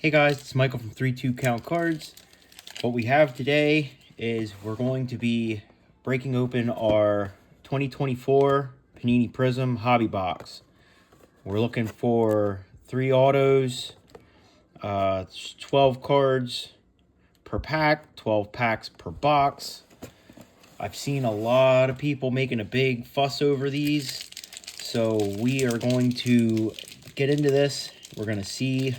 Hey guys, it's Michael from 32 Count Cards. What we have today is we're going to be breaking open our 2024 Panini Prizm hobby box. We're looking for 3 autos, 12 cards per pack, 12 packs per box. I've seen a lot of people making a big fuss over these, so we are going to get into this. We're going to see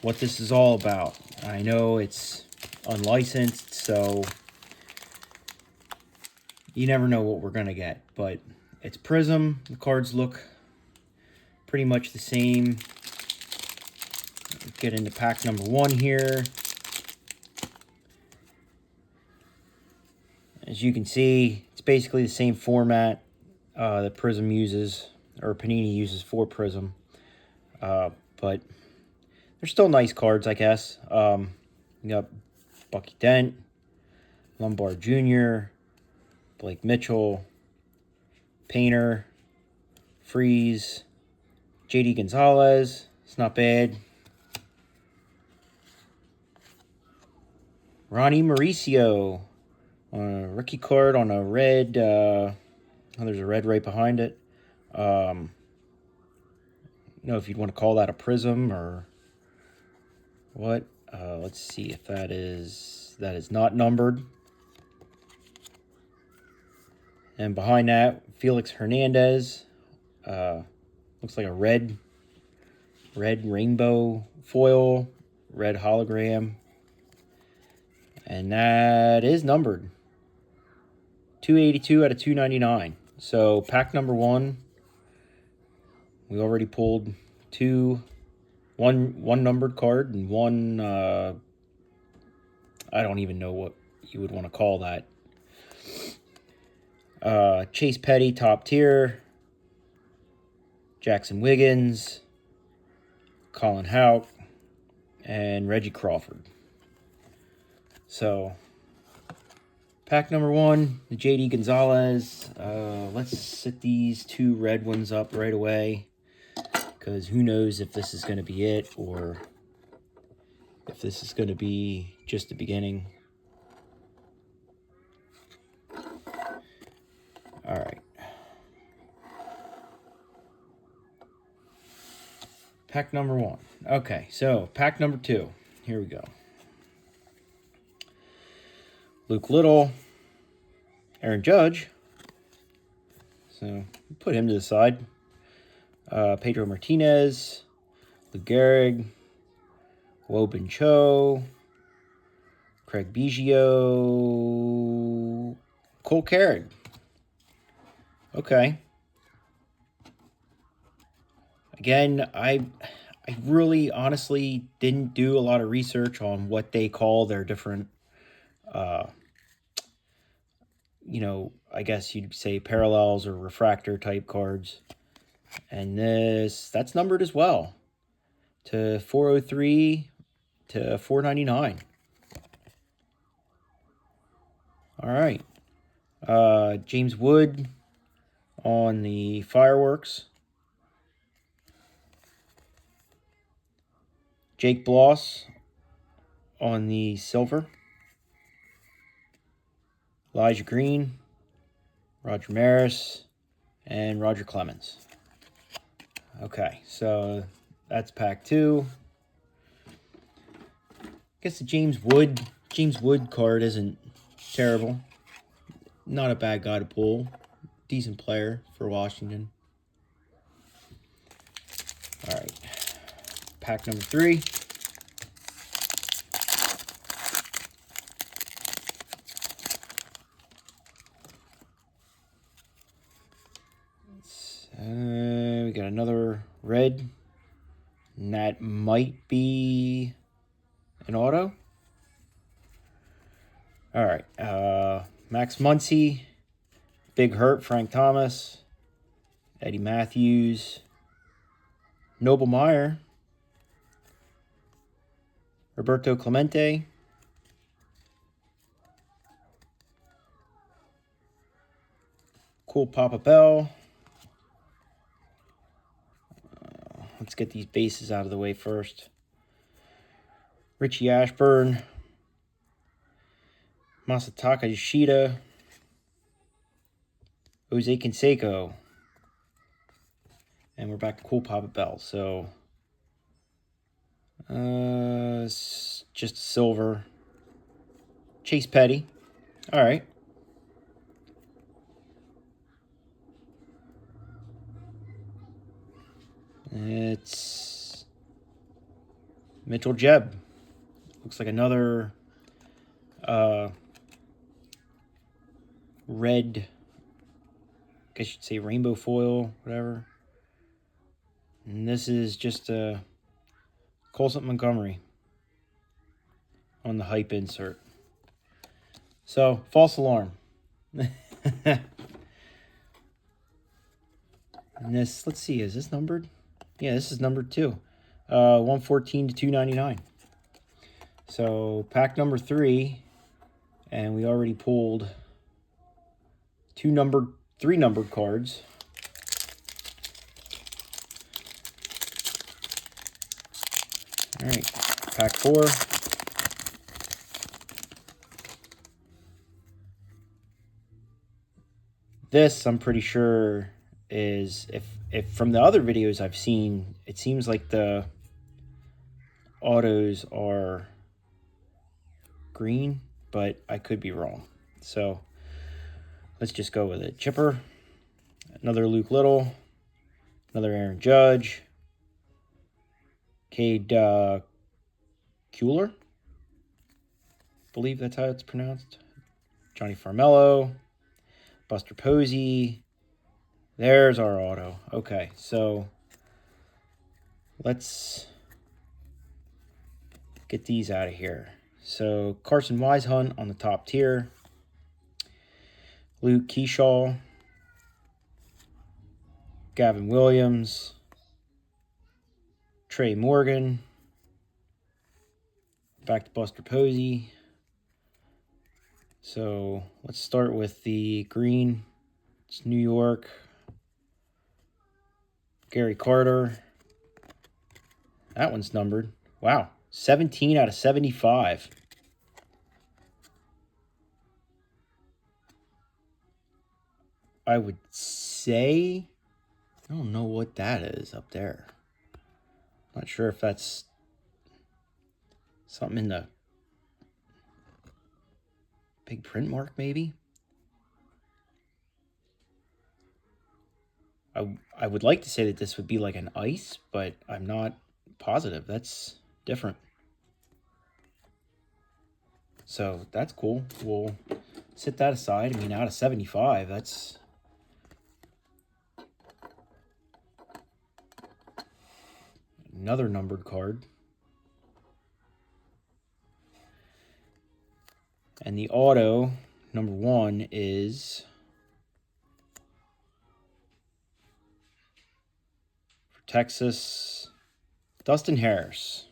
what this is all about. I know it's unlicensed, so you never know what we're gonna get, but it's Prizm. The cards look pretty much the same. Get into pack number 1 here. As you can see, it's basically the same format that Prizm uses, or Panini uses for Prizm, but they're still nice cards, I guess. You got Bucky Dent, Lombard Jr., Blake Mitchell, Painter, Freeze, JD Gonzalez. It's not bad. Ronnie Mauricio, rookie card on a red. Oh, there's a red right behind it. I don't know if you'd want to call that a Prizm or what. Let's see if that is not numbered. And behind that, Felix Hernandez. Looks like a red rainbow foil, red hologram. And that is numbered. 282 out of 299. So pack number 1, we already pulled one numbered card and one, I don't even know what you would want to call that. Chase Petty, top tier. Jackson Wiggins, Colin Houck, and Reggie Crawford. So, pack number 1, the JD Gonzalez. Let's set these 2 red ones up right away, because who knows if this is going to be it or if this is going to be just the beginning. All right. Pack number 1. Okay, so pack number 2. Here we go. Luke Little, Aaron Judge. So put him to the side. Pedro Martinez, Lou Gehrig, Wobin Cho, Craig Biggio, Cole Carrick. Okay. Again, I really honestly didn't do a lot of research on what they call their different, I guess you'd say parallels or refractor type cards. And that's numbered as well to 403 to 499. All right. James Wood on the fireworks. Jake Bloss on the silver. Elijah Green, Roger Maris, and Roger Clemens. Okay, so that's pack 2. I guess the James Wood card isn't terrible. Not a bad guy to pull. Decent player for Washington. All right, pack number 3. We got another red, and that might be an auto. All right, Max Muncy, Big Hurt, Frank Thomas, Eddie Matthews, Noble Meyer, Roberto Clemente, Cool Papa Bell. Let's get these bases out of the way first. Richie Ashburn, Masataka Yoshida, Jose Canseco, and we're back to Cool Papa Bell. So, just silver. Chase Petty. All right. It's Mitchell Jebb. Looks like another red, I guess you'd say rainbow foil, whatever. And this is just a Colson Montgomery on the hype insert. So, false alarm. And this, let's see, is this numbered? Yeah, this is numbered too. 114 to 299. So, pack number 3, and we already pulled 3 numbered cards. All right, pack 4. This, I'm pretty sure, is, if from the other videos I've seen, it seems like the autos are green, but I could be wrong. So let's just go with it. Chipper, another Luke Little, another Aaron Judge, Cade Kuehler, believe that's how it's pronounced. Johnny Farmello, Buster Posey. There's our auto. Okay, so let's get these out of here. So Carson Weishunt on the top tier. Luke Keyshaw. Gavin Williams. Trey Morgan. Back to Buster Posey. So let's start with the green. It's New York. Gary Carter. That one's numbered. Wow. 17 out of 75. I would say, I don't know what that is up there. Not sure if that's something in the big print mark, maybe. I would like to say that this would be like an ice, but I'm not positive. That's different. So that's cool. We'll set that aside. I mean, out of 75, that's another numbered card. And the auto, number 1, is for Texas, Dustin Harris.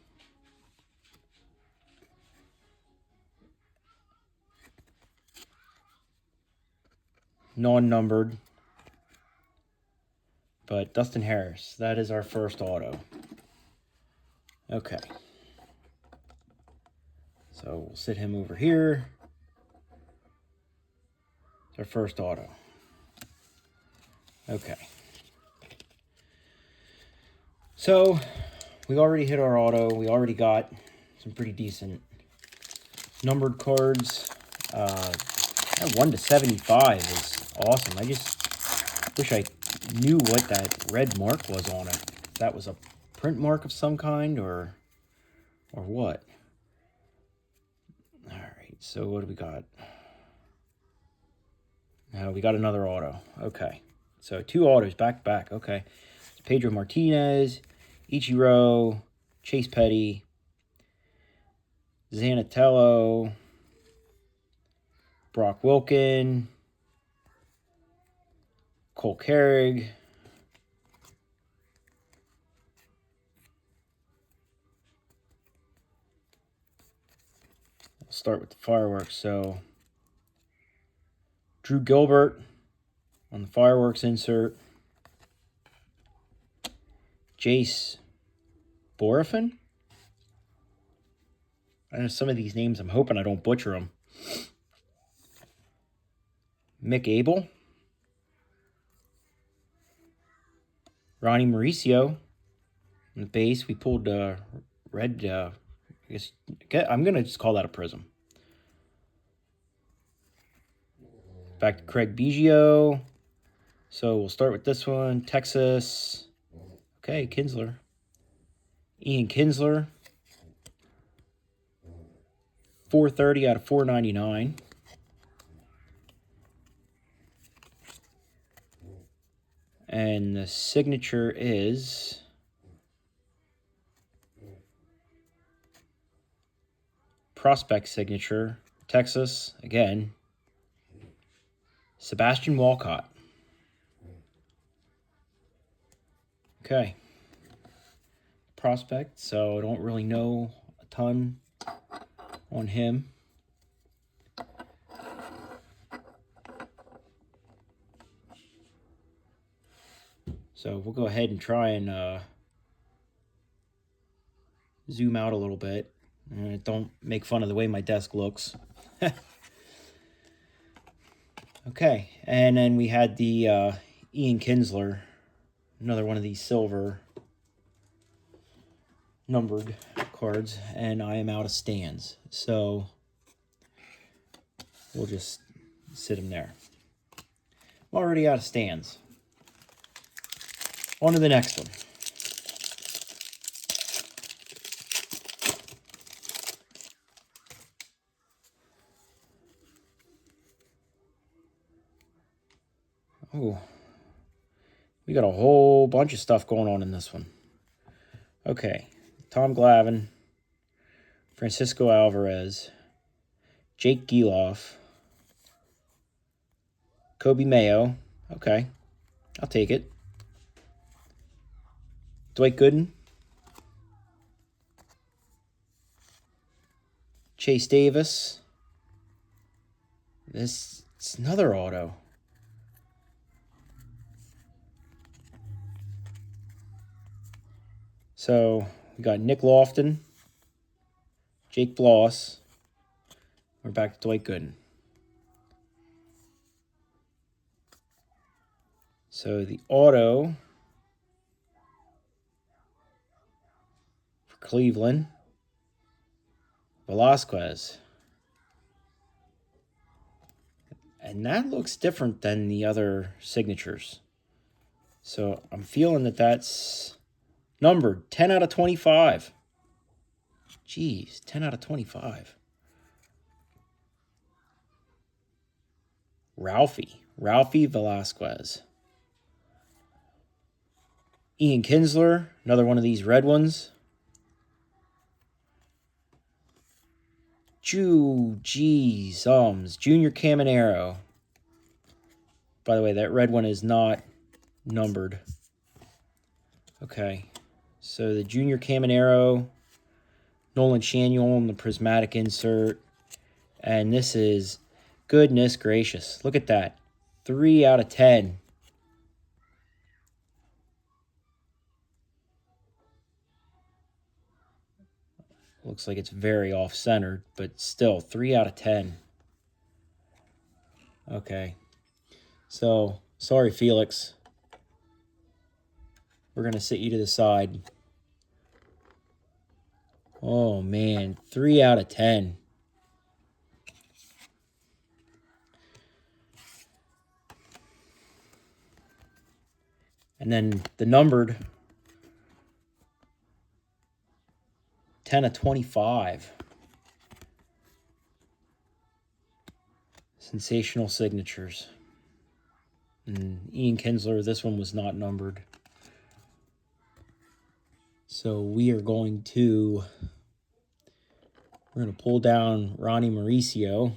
Non-numbered, but Dustin Harris, that is our first auto. Okay. So we'll sit him over here. It's our first auto. Okay. So we already hit our auto. We already got some pretty decent numbered cards. That 1 to 75 is awesome. I just wish I knew what that red mark was on it. If that was a print mark of some kind or what. All right, so what do we got? Now we got another auto. Okay, so 2 autos back to back. Okay, it's Pedro Martinez, Ichiro, Chase Petty, Zanatello, Brock Wilken, Cole Carrig, we'll start with the fireworks. So Drew Gilbert on the fireworks insert, Jace Borafin, I know some of these names, I'm hoping I don't butcher them. Mick Abel. Ronnie Mauricio. On the base, we pulled red, I guess, I'm going to just call that a Prism. Back to Craig Biggio. So we'll start with this one. Texas. Okay, Kinsler. Ian Kinsler. 430 out of 499. And the signature is prospect signature, Texas, again, Sebastian Walcott. Okay. Prospect, so I don't really know a ton on him. So we'll go ahead and try and zoom out a little bit. Don't make fun of the way my desk looks. Okay, and then we had the Ian Kinsler, another one of these silver numbered cards, and I am out of stands. So we'll just sit him there. I'm already out of stands. On to the next one. Oh, we got a whole bunch of stuff going on in this one. Okay, Tom Glavine, Francisco Alvarez, Jake Geloff, Kobe Mayo. Okay, I'll take it. Dwight Gooden, Chase Davis. It's another auto. So we got Nick Lofton, Jake Bloss. We're back to Dwight Gooden. So the auto for Cleveland, Velasquez. And that looks different than the other signatures. So I'm feeling that that's numbered 10 out of 25. Jeez, 10 out of 25. Ralphie Velasquez. Ian Kinsler, another one of these red ones. Junior Caminero. By the way, that red one is not numbered. Okay, so the Junior Caminero, Nolan Shanuel in the prismatic insert. And this is, goodness gracious, look at that. 3 out of 10. Looks like it's very off-centered, but still, 3 out of 10. Okay. So, sorry, Felix. We're going to sit you to the side. Oh, man. 3 out of 10. And then the numbered 10 of 25. Sensational signatures. And Ian Kinsler, this one was not numbered. So we are going to, we're going to pull down Ronnie Mauricio.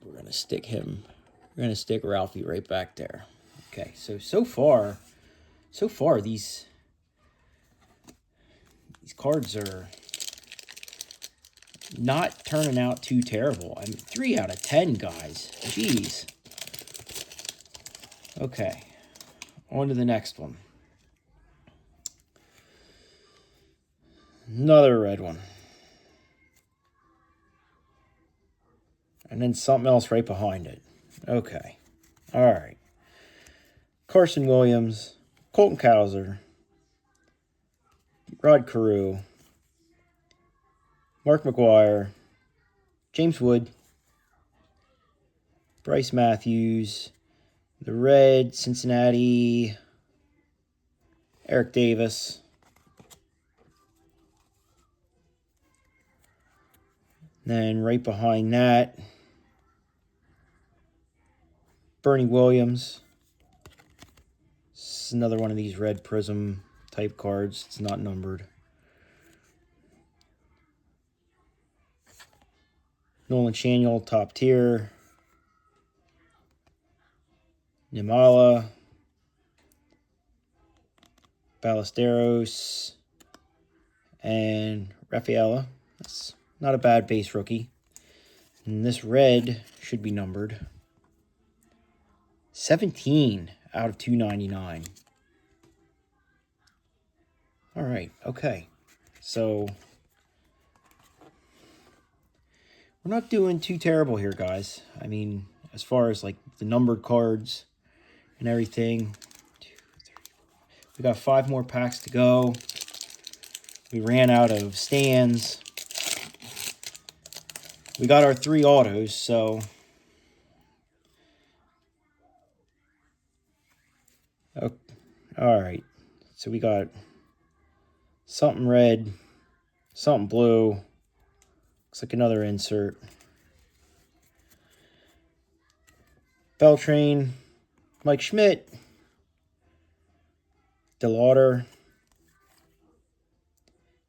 We're going to stick him, we're going to stick Ralphie right back there. Okay, so far these cards are not turning out too terrible. I mean, 3 out of 10, guys. Jeez. Okay, on to the next one. Another red one. And then something else right behind it. Okay. All right. Carson Williams, Colton Cowser, Rod Carew, Mark McGuire, James Wood, Bryce Matthews, the red, Cincinnati, Eric Davis. Then right behind that, Bernie Williams. This is another one of these red prism type cards. It's not numbered. Nolan Chaniel, top tier. Nimala. Ballesteros. And Rafaela. That's not a bad base rookie. And this red should be numbered. 17 out of 299. All right, okay. So we're not doing too terrible here, guys. I mean, as far as like the numbered cards and everything. We got 5 more packs to go. We ran out of stands. We got our 3 autos, so okay. All right. So we got something red, something blue. Looks like another insert. Beltran, Mike Schmidt, DeLauder,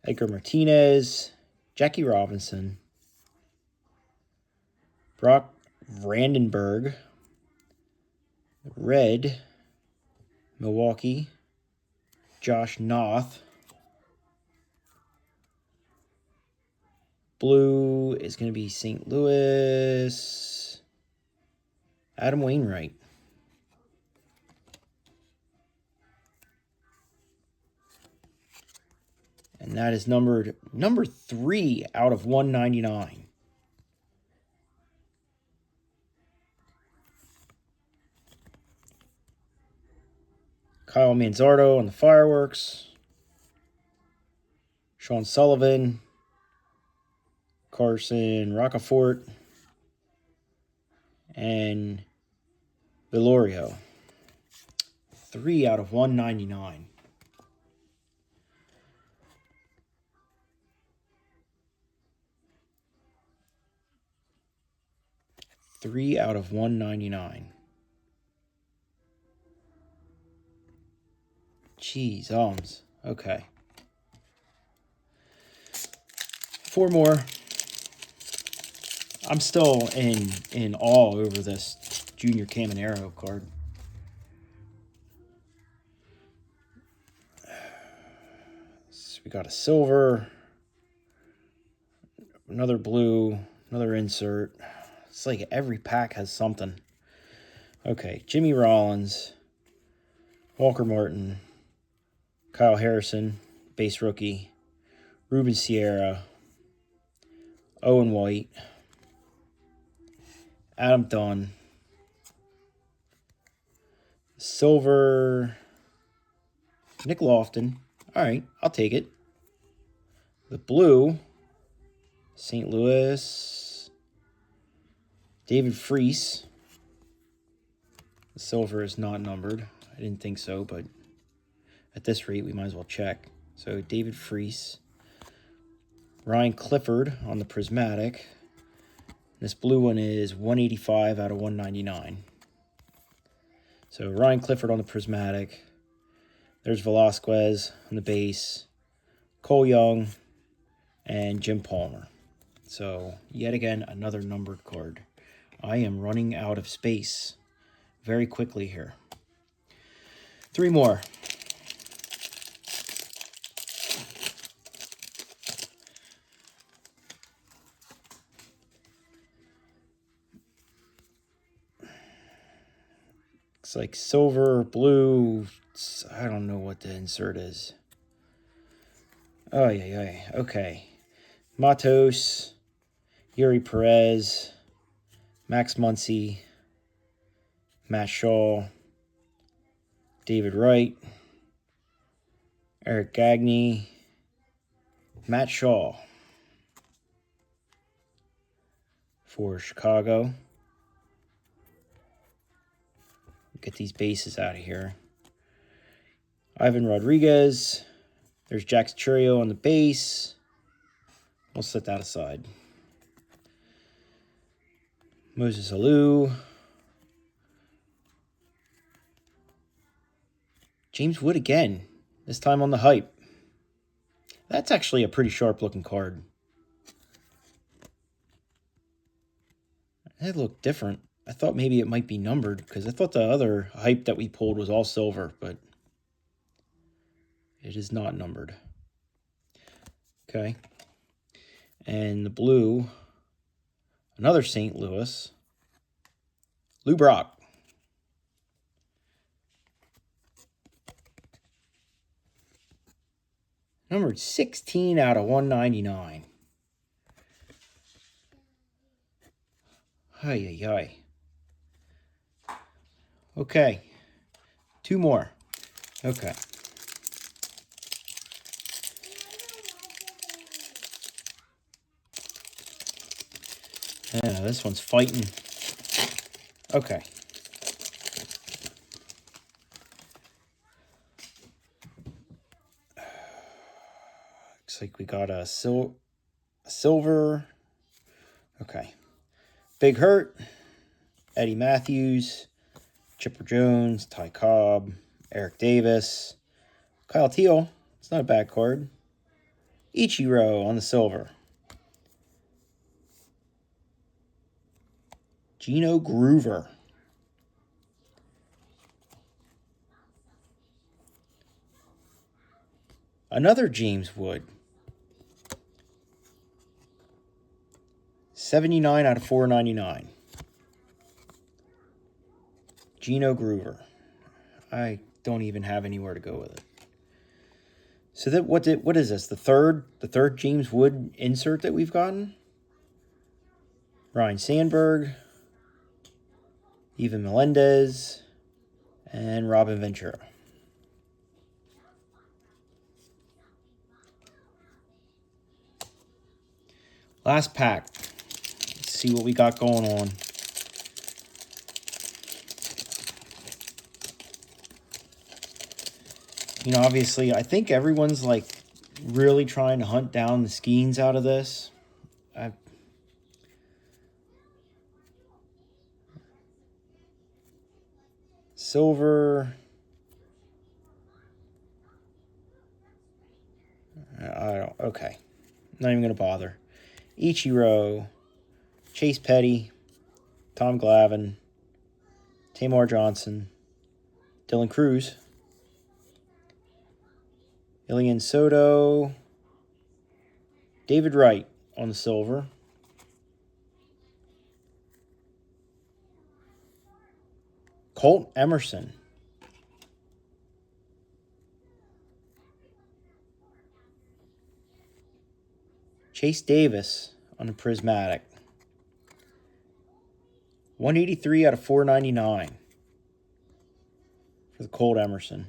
Edgar Martinez, Jackie Robinson, Brock Vandenberg, red, Milwaukee, Josh Noth. Blue is going to be St. Louis, Adam Wainwright. And that is numbered number 3 out of 199. Kyle Manzardo on the fireworks. Sean Sullivan. Carson Rocafort. And Vilorio. 3 out of 199. Three out of 199. Jeez, okay. 4 more. I'm still in awe over this Junior Caminero card. So we got a silver, another blue, another insert. It's like every pack has something. Okay, Jimmy Rollins, Walker Martin, Kyle Harrison, base rookie, Ruben Sierra, Owen White, Adam Dunn, silver, Nick Lofton. All right, I'll take it. The blue, St. Louis, David Freese. The silver is not numbered. I didn't think so, but at this rate, we might as well check. So David Freese. Ryan Clifford on the prismatic. This blue one is 185 out of 199. So Ryan Clifford on the prismatic. There's Velasquez on the base. Cole Young and Jim Palmer. So yet again, another numbered card. I am running out of space very quickly here. 3 more. It's like silver, blue. I don't know what the insert is. Oh, yeah. Okay. Matos, Yuri Perez, Max Muncy, Matt Shaw, David Wright, Eric Gagne, Matt Shaw for Chicago. Get these bases out of here. Ivan Rodriguez. There's Jack Churio on the base. We'll set that aside. Moses Alou. James Wood again. This time on the hype. That's actually a pretty sharp looking card. It looked different. I thought maybe it might be numbered because I thought the other hype that we pulled was all silver, but it is not numbered. Okay. And the blue, another St. Louis, Lou Brock. Numbered 16 out of 199. Ay. Okay. 2 more. Okay. Yeah, this one's fighting. Okay. Looks like we got a silver. Okay. Big Hurt, Eddie Matthews, Chipper Jones, Ty Cobb, Eric Davis, Kyle Teal. It's not a bad card. Ichiro on the silver. Gino Groover. Another James Wood. 79 out of 499. Gino Groover. I don't even have anywhere to go with it. So that what is this? The third James Wood insert that we've gotten? Ryan Sandberg, Evan Melendez, and Robin Ventura. Last pack. Let's see what we got going on. You know, obviously, I think everyone's like really trying to hunt down the Skeens out of this. Silver. I don't. Okay, not even gonna bother. Ichiro, Chase Petty, Tom Glavine, Tamar Johnson, Dylan Cruz, Ilian Soto, David Wright on the silver. Colt Emerson. Chase Davis on the prismatic. 183 out of 499 for the Colt Emerson.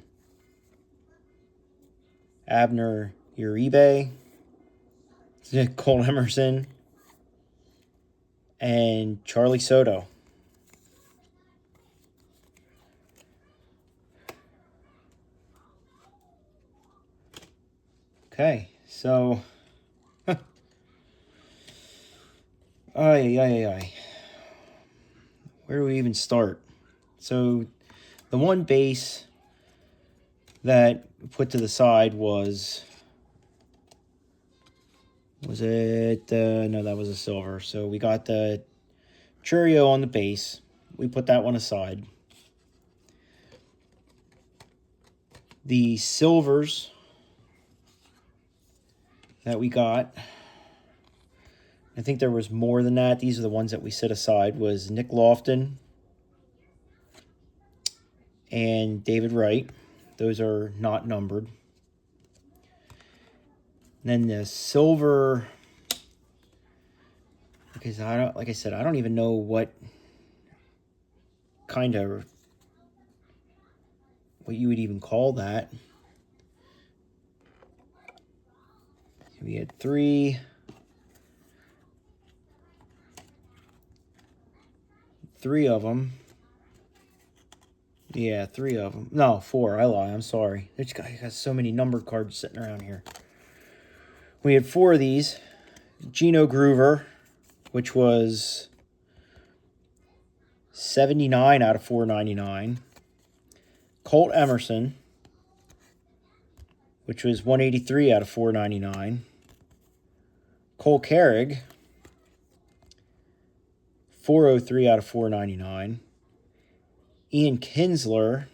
Abner Uribe, Colt Emerson, and Charlie Soto. Okay, so Where do we even start? So the one base that we put to the side was it? No, that was a silver. So we got the Churio on the base. We put that one aside. The silvers that we got, I think there was more than that. These are the ones that we set aside. Was Nick Lofton and David Wright. Those are not numbered. then the silver, because like I said, I don't even know what kind of, what you would even call that. We had three of them. Yeah, 3 of them. No, 4. I lie. I'm sorry. I got so many numbered cards sitting around here. We had 4 of these. Gino Groover, which was 79 out of 499. Colt Emerson, which was 183 out of 499. Cole Carrig, 403 out of 499. Ian Kinsler,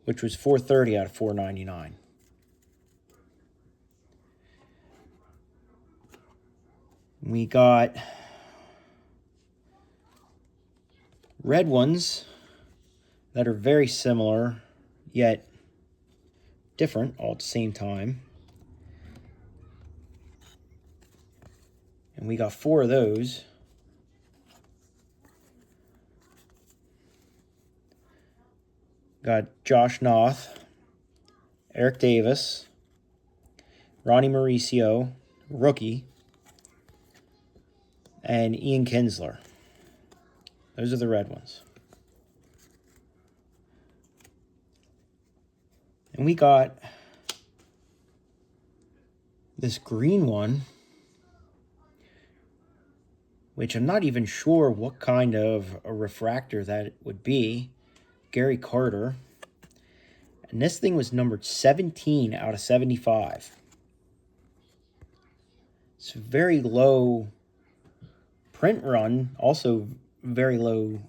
which was 430 out of 499. We got red ones that are very similar, yet different all at the same time. And we got 4 of those. Got Josh Noth, Eric Davis, Ronnie Mauricio, rookie, and Ian Kinsler. Those are the red ones. And we got this green one, which I'm not even sure what kind of a refractor that it would be. Gary Carter. And this thing was numbered 17 out of 75. It's a very low print run, also very low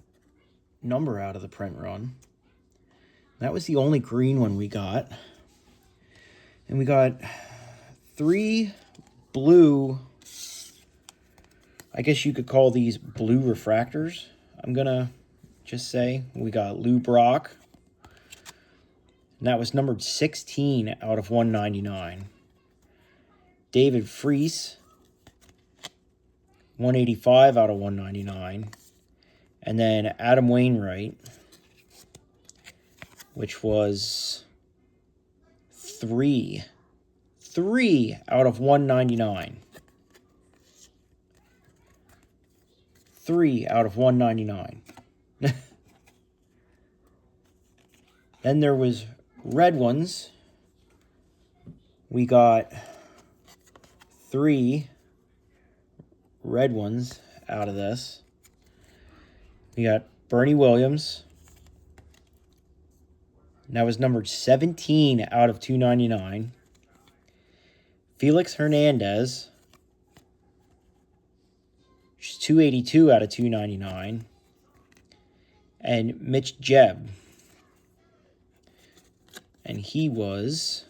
number out of the print run. That was the only green one we got. And we got 3 blue, I guess you could call these blue refractors. I'm going to just say we got Lou Brock. And that was numbered 16 out of 199. David Freese, 185 out of 199. And then Adam Wainwright, which was 3 out of 199. 3 out of 199. Then there was red ones. We got 3 red ones out of this. We got Bernie Williams. And that was numbered 17 out of 299. Felix Hernandez, which is 282 out of 299. And Mitch Jebb. And he was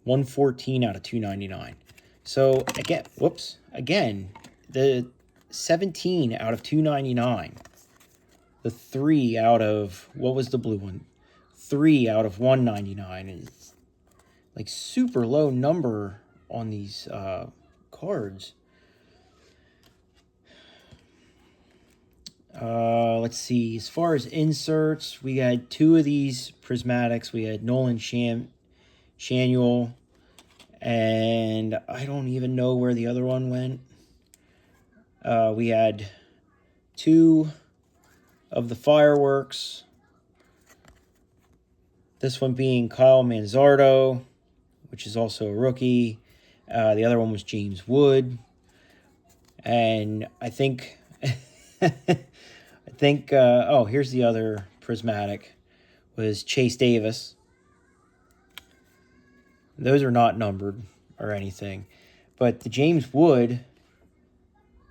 114 out of 299. So again, the 17 out of 299. The 3 out of, what was the blue one? 3 out of 199 is like super low number on these cards. Let's see. As far as inserts, we had 2 of these prismatics. We had Nolan Shanuel, and I don't even know where the other one went. We had 2 of the fireworks. This one being Kyle Manzardo, which is also a rookie. The other one was James Wood. And I think... oh, here's the other prismatic, was Chase Davis. Those are not numbered or anything. But the James Wood,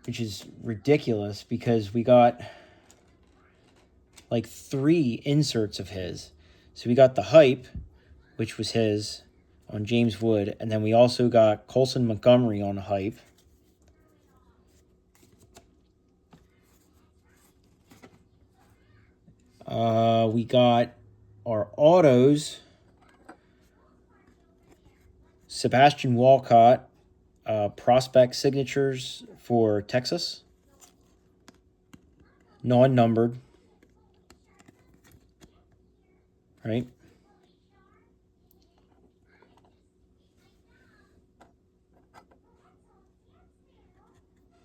which is ridiculous because we got like 3 inserts of his. So we got the hype, which was his on James Wood. And then we also got Colson Montgomery on the hype. We got our autos Sebastian Walcott, prospect signatures for Texas. Non-numbered. Right?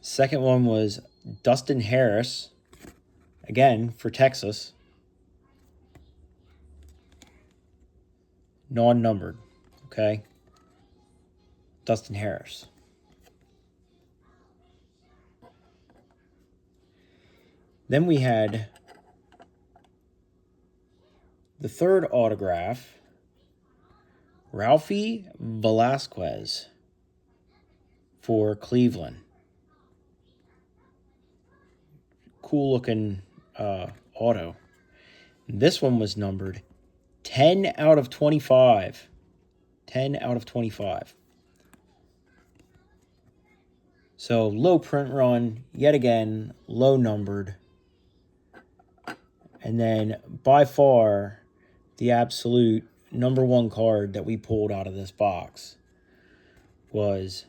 Second one was Dustin Harris, again for Texas. Non-numbered. Okay? Dustin Harris. Then we had the third autograph, Ralphie Velasquez for Cleveland. Cool looking auto. This one was numbered 10 out of 25. 10 out of 25. So low print run, yet again, low numbered. And then by far the absolute number one card that we pulled out of this box was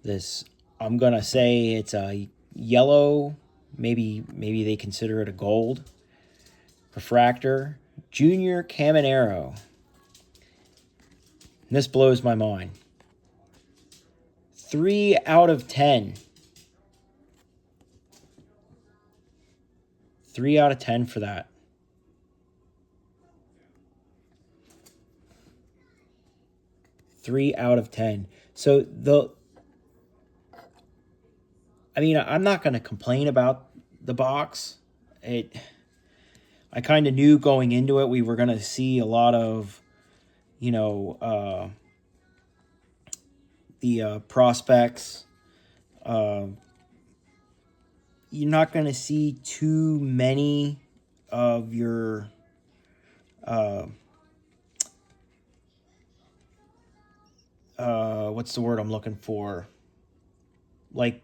this, I'm going to say it's a yellow, maybe they consider it a gold, refractor, Junior Caminero. And this blows my mind. 3 out of 10. 3 out of 10 for that. Three out of 10. So I'm not going to complain about the box. I kind of knew going into it we were going to see a lot of, the prospects. You're not going to see too many of your what's the word I'm looking for? Like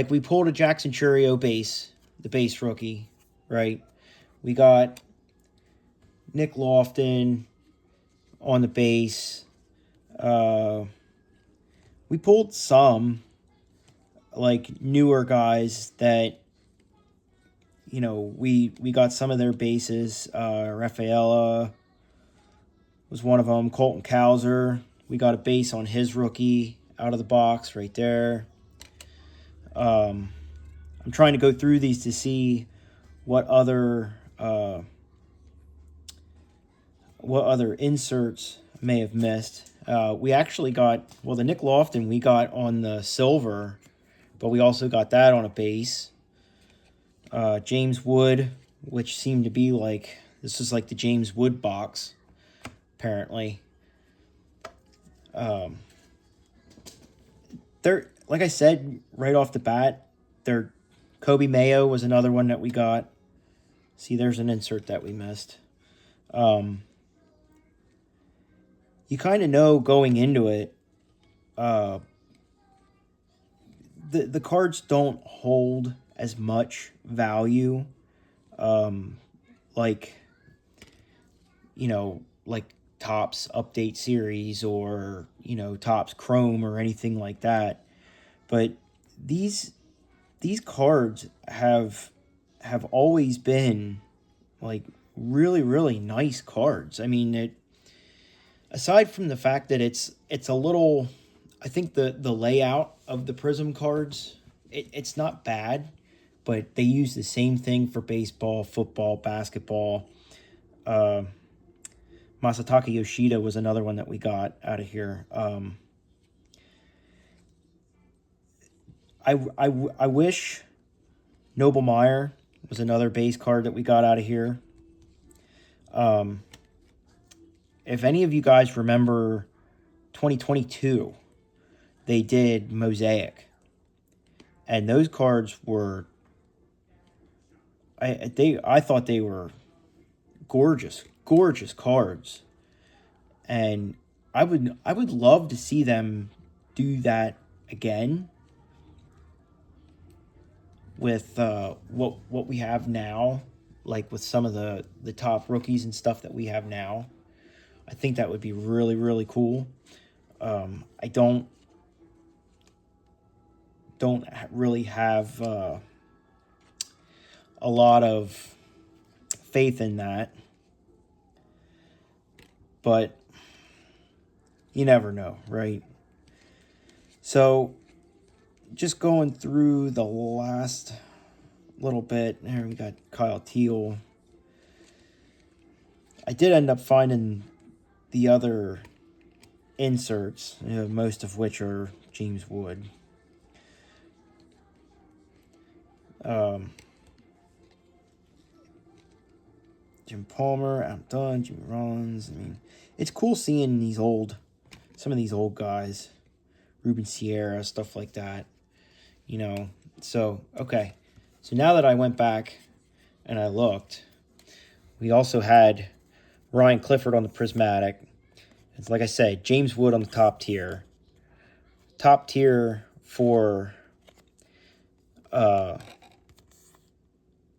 we pulled a Jackson Churio base, the base rookie, right? We got Nick Lofton on the base. We pulled some like newer guys that we got some of their bases. Rafaela was one of them. Colton Cowser, we got a base on his rookie out of the box right there. I'm trying to go through these to see what other inserts I may have missed. We actually got, the Nick Lofton we got on the silver, but we also got that on a base. James Wood, which seemed to be like, this is like the James Wood box, apparently. They're, like I said, right off the bat, Kobe Mayo was another one that we got. See, there's an insert that we missed. You kind of know going into it, the cards don't hold as much value, like Topps Update Series or Topps Chrome or anything like that. But these cards have always been like really, really nice cards. I mean, aside from the fact that it's a little, I think the layout of the Prizm cards, it's not bad, but they use the same thing for baseball, football, basketball. Masataka Yoshida was another one that we got out of here. I wish Noble Meyer was another base card that we got out of here. If any of you guys remember 2022, they did Mosaic. And those cards were, I thought they were gorgeous cards. And I would love to see them do that again with what we have now, like with some of the top rookies and stuff that we have now. I think that would be really, really cool. I don't really have a lot of faith in that, but you never know, right? So just going through the last little bit, here we got Kyle Teal. I did end up finding the other inserts, most of which are James Wood. Jim Palmer, Adam Dunn, Jimmy Rollins. I mean, it's cool seeing some of these old guys, Ruben Sierra, stuff like that. So okay. So now that I went back and I looked, we also had Ryan Clifford on the Prismatic. It's like I said, James Wood on the top tier. Top tier for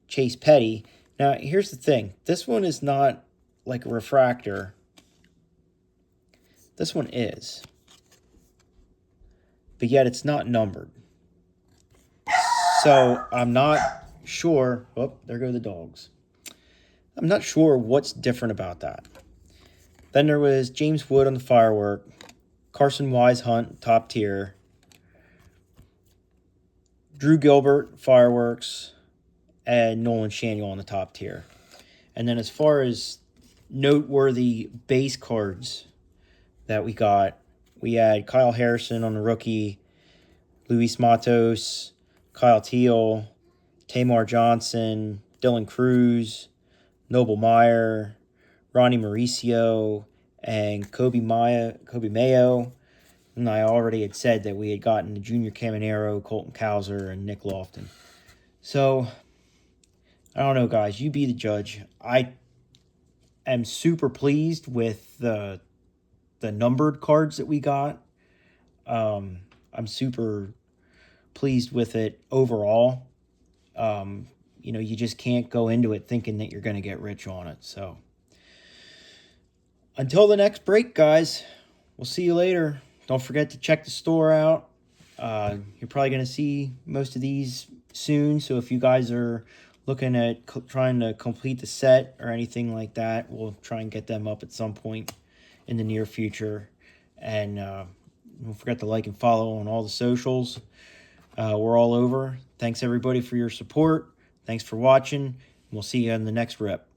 Chase Petty. Now, here's the thing. This one is not like a refractor. This one is. But yet it's not numbered. So I'm not sure. Oh, there go the dogs. I'm not sure what's different about that. Then there was James Wood on the Firework. Carson Wise Hunt, top tier. Drew Gilbert, Fireworks. And Nolan Shanuel on the top tier. And then as far as noteworthy base cards that we got, we had Kyle Harrison on the rookie, Luis Matos, Kyle Teal, Tamar Johnson, Dylan Cruz, Noble Meyer, Ronnie Mauricio, and Kobe Mayo. And I already had said that we had gotten the Junior Caminero, Colton Cowser, and Nick Lofton. So I don't know, guys. You be the judge. I am super pleased with the numbered cards that we got. I'm super pleased with it overall. You just can't go into it thinking that you're going to get rich on it. So until the next break, guys, we'll see you later. Don't forget to check the store out. You're probably going to see most of these soon. So if you guys are looking at trying to complete the set or anything like that, we'll try and get them up at some point in the near future. And don't forget to like and follow on all the socials. We're all over. Thanks, everybody, for your support. Thanks for watching. We'll see you in the next rep.